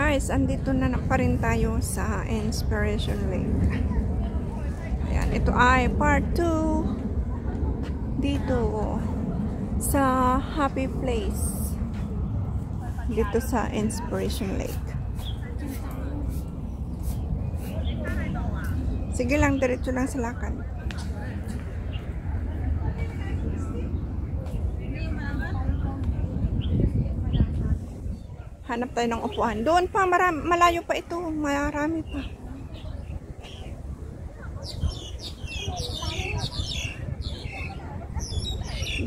Guys, andito na pa rin tayo sa Inspiration Lake. Ayan, ito ay part 2 dito sa Happy Place dito sa Inspiration Lake. Sige lang, diretso lang sa lakad. Hanap tayo ng upuan. Doon pa, malayo pa ito. Marami pa.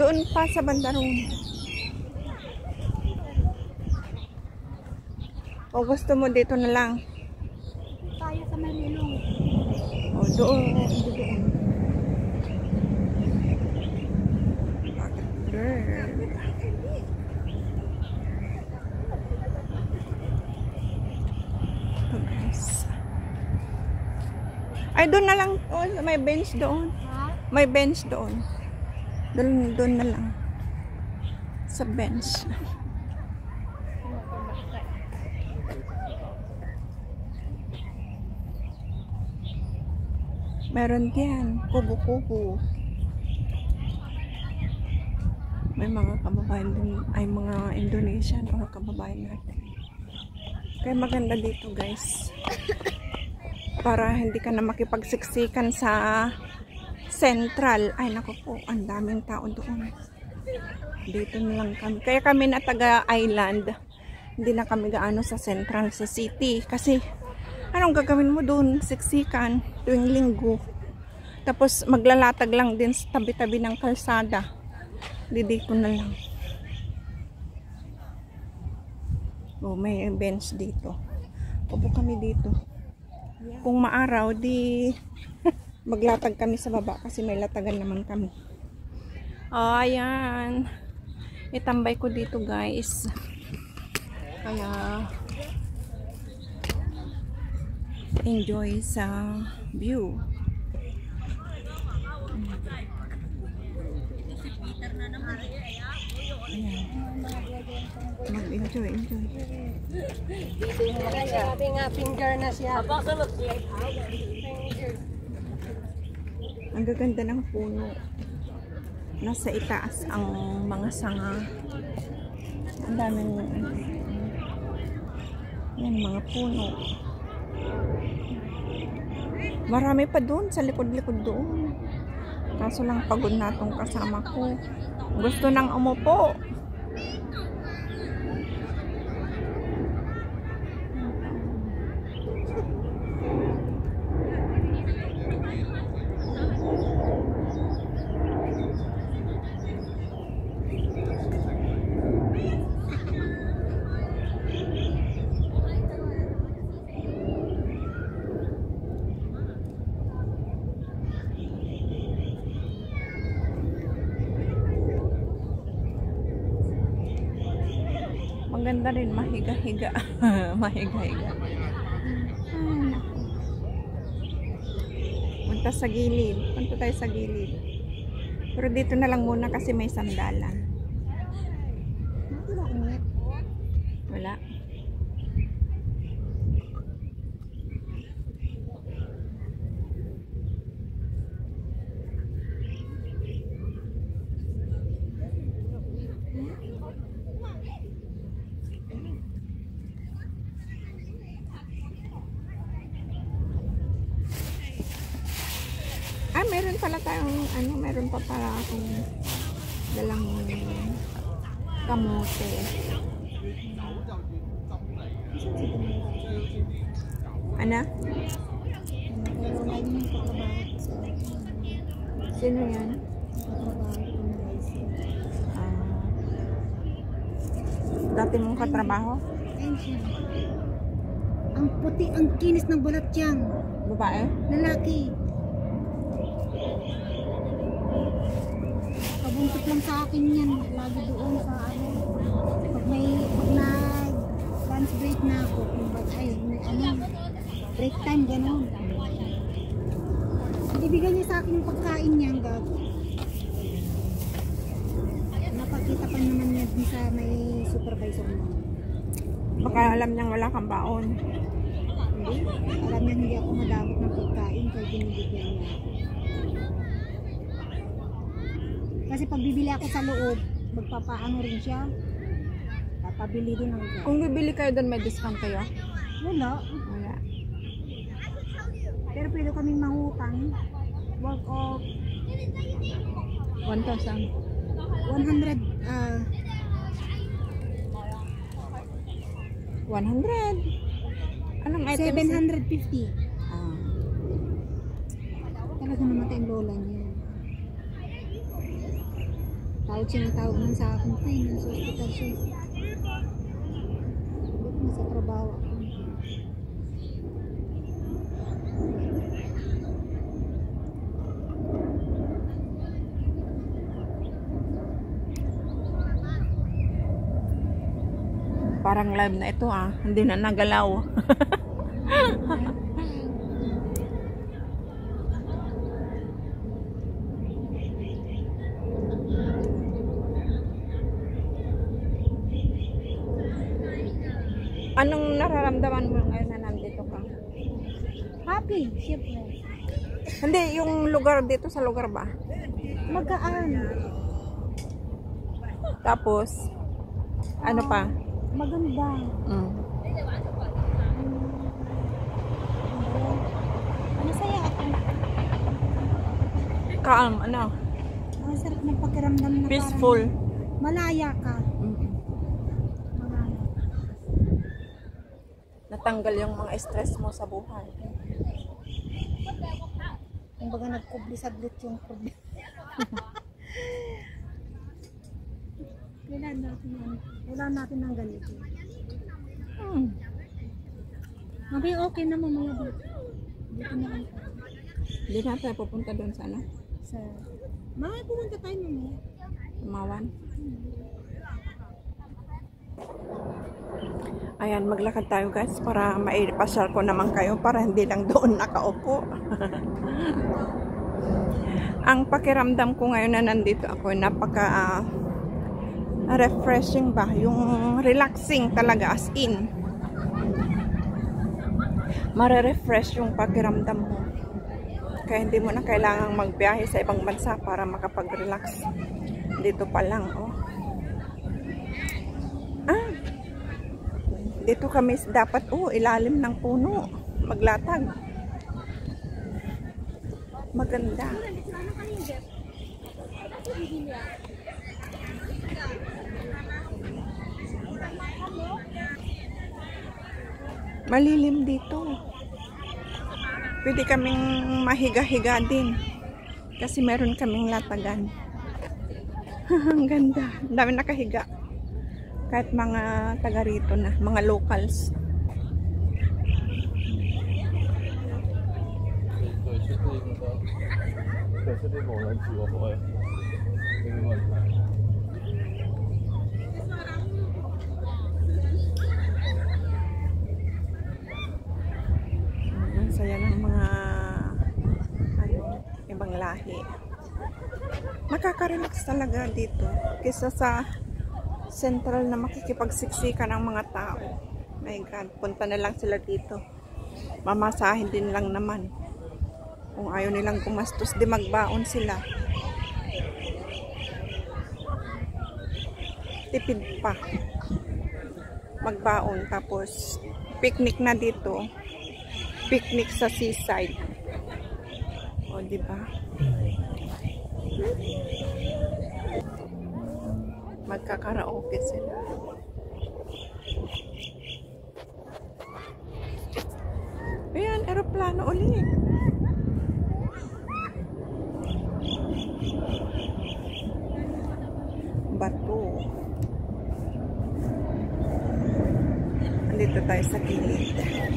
Doon pa sa bandarong. O gusto mo dito na lang? Tayo sa Marilong. O doon. Girl. Ay, doon na lang. Oh, may bench doon. Ha? May bench doon. Doon na lang. Sa bench. Meron diyan. Kubo-kubo. May mga kababayan din. Ay, mga Indonesian o kababayan natin. Kaya maganda dito, guys. Para hindi ka na makipagsiksikan sa Central. Ay, naku po, ang daming tao doon. Dito na lang kami. Kaya kami na taga-island. Hindi na kami gaano sa Central, sa city. Kasi, anong gagawin mo doon? Siksikan, tuwing linggo. Tapos, maglalatag lang din sa tabi-tabi ng kalsada. Dito na lang. Oh, may bench dito. Upo kami dito. Kung maaraw, di maglatag kami sa baba kasi may latagan naman kami. Oh, ayan. Itambay ko dito, guys. Kaya enjoy sa view. Ayan. Mag-enjoy, enjoy. Sabi nga, finger na siya. Ang gaganda ng puno. Nasa itaas ang mga sanga. Ang daming yan, mga puno. Marami pa doon sa likod-likod doon. Kaso lang pagod na tong kasama ko. Gusto nang umupo. Maganda rin, mahiga-higa. Mahiga-higa. Punta sa gilid. Punta tayo sa gilid. Pero dito na lang muna kasi may sandalan. Wala. Ah, meron pala tayong, meron pa pala akong dalang kamote. Ano? Sino yan? Dati mong katrabaho? Ang puti, ang kinis ng balat niyang. Babae? Lalaki. Pabuntot lang sa akin yan. Lagi doon sa ano. Pag nag-lunch break na ako. Break time, gano'n. Ibigay niya sa akin yung pagkain niya. Napakita pa naman niya sa may supervisor mo. Baka alam niyang wala kang baon. Hindi. Alam niya hindi ako madamot ng pagkain kaya binibigyan niya. Kasi pag bibili ako sa loob, magpapaano rin siya. Papabili din ako. Kung bibili kayo doon, may discount kayo? Wala. Wala. Pero pwede kaming mangutang. Worth of 1,000. 100. 100. Anong items? 750. Ah. Talaga namatay ang lola niya. Tawag siya ng tawag man sa akin pa nasa hospital siya. Nasa trabaho ako. Parang live na ito ah. Hindi na nagalaw. Anong nararamdaman mo ngayon na nandito ka? Happy, syempre. Hindi, yung lugar dito sa lugar ba? Magaan. Tapos, ano pa? Maganda. Masaya ako. Calm, ano? Ang sarap ng pakiramdam na Peaceful. parang malaya ka. Malaya. Natanggal yung mga stress mo sa buhay. Kumbaga nagkubli-sablit yung problema. Wala natin ng ganito. Mabay okay na mamaya dito. Dito na lang tayo. Hindi na tayo pupunta doon sa ano? Sa... Mamaya pumunta tayo mamaya. Tumawan. Ayan, maglakad tayo guys para maipasyal ko naman kayo para hindi lang doon nakaupo. Ang pakiramdam ko ngayon na nandito ako, napaka refreshing ba? Yung relaxing talaga as in. Mare-refresh yung pakiramdam mo. Kaya hindi mo na kailangang magbiyahe sa ibang bansa para makapag-relax. Dito pa lang, oh. Dito kami dapat, ilalim ng puno. Maglatag. Maganda. Malilim dito. Pwede kaming mahiga-higa din. Kasi meron kaming latagan. Ang ganda. Ang dami nakahiga. Kahit mga taga rito na. Mga locals. Ang saya ng mga ibang lahi. Nakaka-relax talaga dito kaysa sa central na makikipagsiksikan ng mga tao. My God, punta na lang sila dito. Mamasahin din lang naman. Kung ayaw nilang kumastos, di magbaon sila. Tipid pa. Magbaon, tapos picnic na dito. Picnic sa seaside. O, di ba? Magkakaraoke sila. Ayan, aeroplano ulit. Bato. Andito tayo sa gilid. Ayan.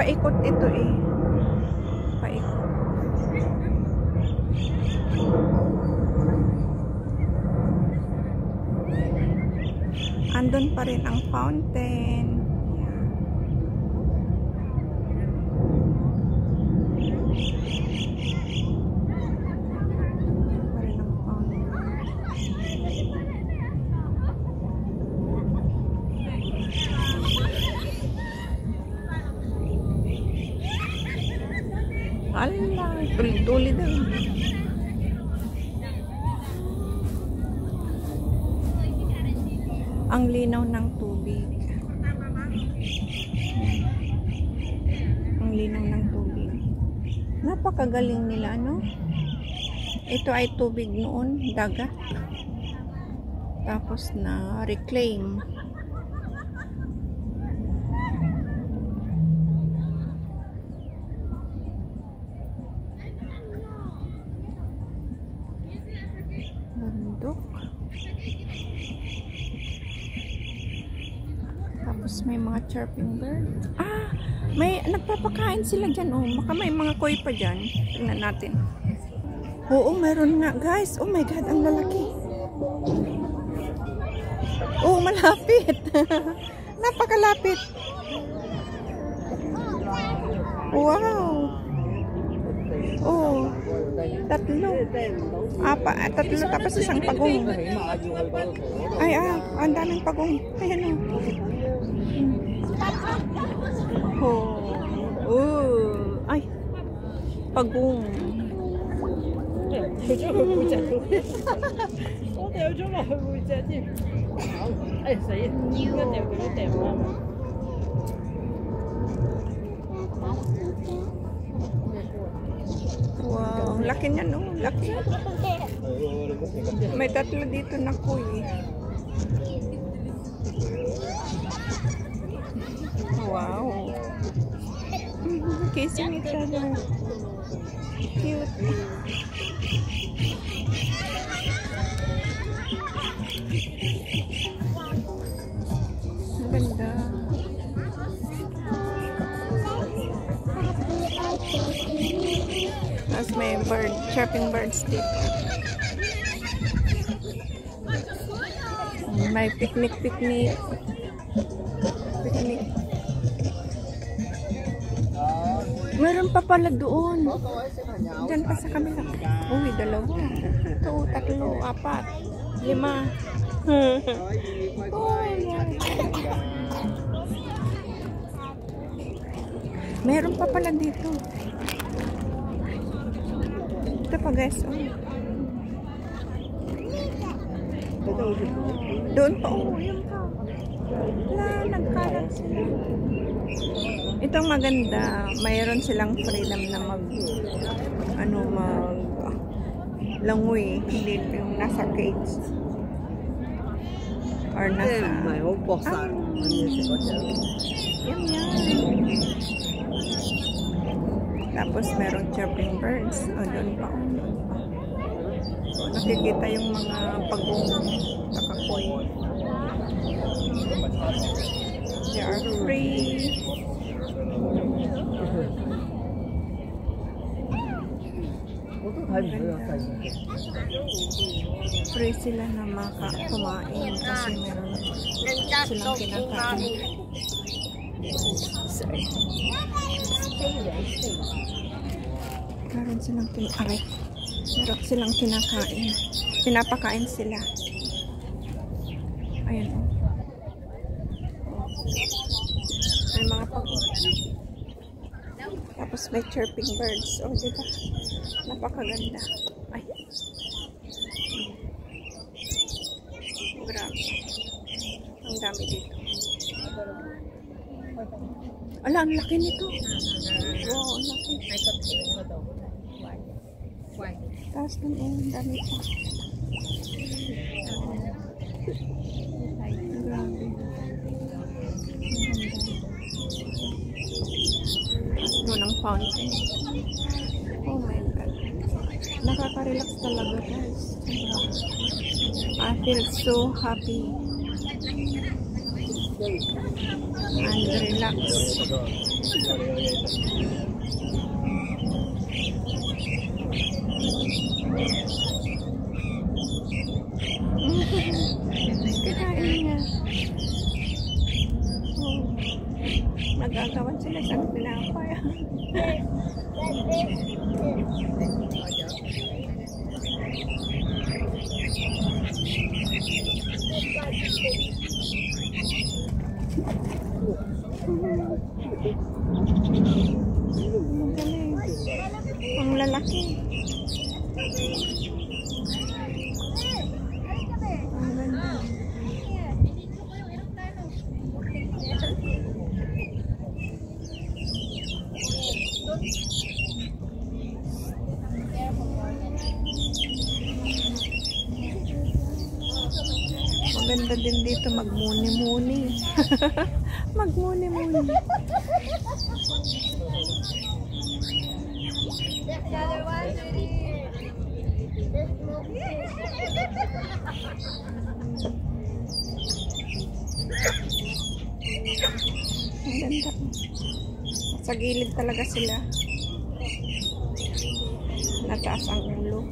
Paikot ito eh. Paikot. Nandun pa rin ang fountain. Yan. Nandun pa rin ang fountain. Ala, tuloy-tuloy daw. Ang linaw ng tubig. Ang linaw ng tubig. Napakagaling nila, no? Ito ay tubig noon, dagat. Tapos na reclaim. Bundok. Tapos may mga chirping bird. Ah, may nagpapakain sila dyan. Oh, baka may mga koi pa dyan. Tingnan natin. Oo, meron nga guys. Oh my God, ang lalaki. Oh, malapit. Napakalapit. Wow. Oh, tatlo. Tatlo tapos isang pagong. Ay, ang daming pagong. Ayan o. Oh. Ay, pagong. Wow, laki niya no, laki. May tatlo dito na kuy. Wow. Kissing each other. Cute. Ang ganda. Tapos may bird, chirping birds dito. May picnic. Picnic. Meron pa pala doon. Diyan pa sa kabila. Uy, dalawa. Ito, tatlo, apat, 5. Meron pa pala dito. Ito pa guys. Oh. Doon pa. Oh, yun pa. Wala, nagkalat sila. Itong maganda, mayroon silang freedom na langoy, hindi yung nasa cage or nasa yan. Tapos merong chirping birds. O, doon pa. So, nakikita yung mga pagong kakakoy. They are free. Free sila na kumain kasi meron silang kinakain. Meron silang kinakain. Pinapakain sila. Ayan o. May mga tapos may chirping birds. O, diba? Napakaganda. Ay. Grabe. Ang dami dito. Ala, ang laki nito. Wow, ang laki. Tapos nun, ang dami pa. Grabe. Doon ang fountain. Oh my God. Nakaka-relax talaga guys. I feel so happy and relaxed. Kinain niya. Magaling. Ang lalaki. Ang ganda. Maganda din dito magmuni-muni. Magmuni-muni. Ang ganda. Sa gilid talaga sila. Nataas ang ulo.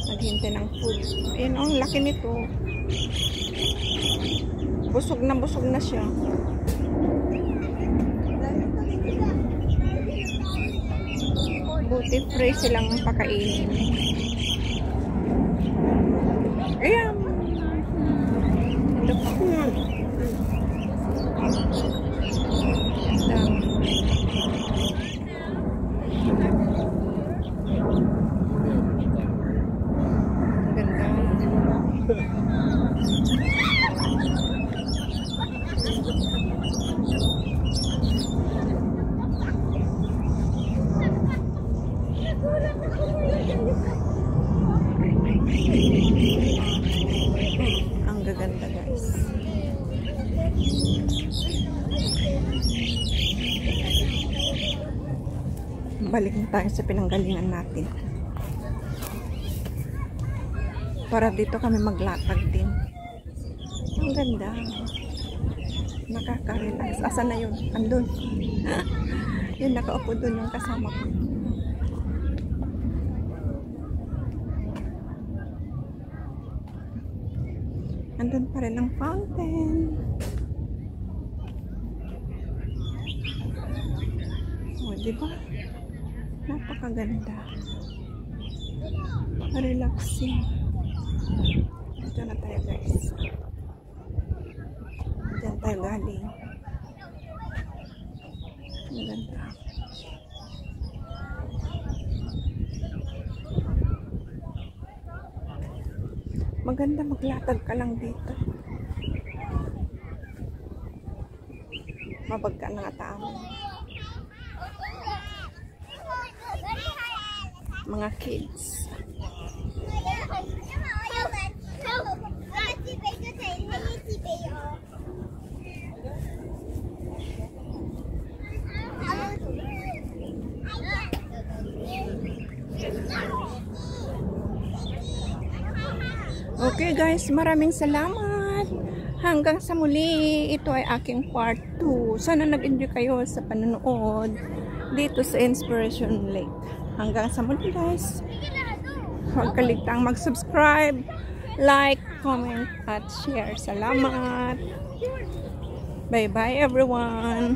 Naghintay ng food. Ayun, ang laki nito. Busog na siya. Buti free silang pakainin. Ayan. Ang gaganda guys. Balik na tayo sa pinanggalingan natin. Para dito kami maglatag din. Ang ganda. Nakaka-relax. Asan na yun? Andun. Yun, nakaupo dun yung kasama ko. Andun pa rin ang fountain. O, diba? Napakaganda. Relaxing. Dito na tayo guys. Diyan tayo galing. Maganda. Maganda maglatag ka lang dito. Mabagka na nga tao. Mga kids. Okay guys, maraming salamat. Hanggang sa muli, ito ay aking part 2. Sana nag-enjoy kayo sa panonood dito sa Inspiration Lake. Hanggang sa muli guys. Huwag kaligtang mag-subscribe, like, comment, at share. Salamat. Bye-bye everyone.